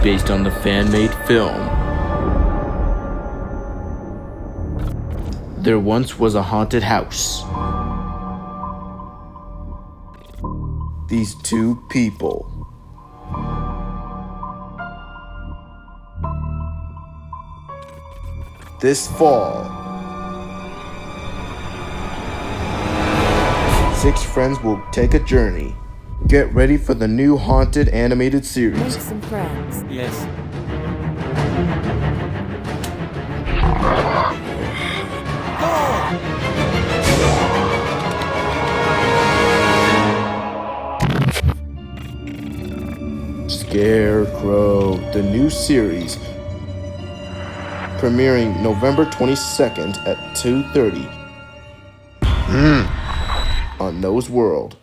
based on the fan-made film. There once was a haunted house. These two people. This fall, 6 friends will take a journey. Get ready for the new haunted animated series. Make some friends. Yes. ScareCROW, the new series, premiering November 22nd at 2:30 on Nose World.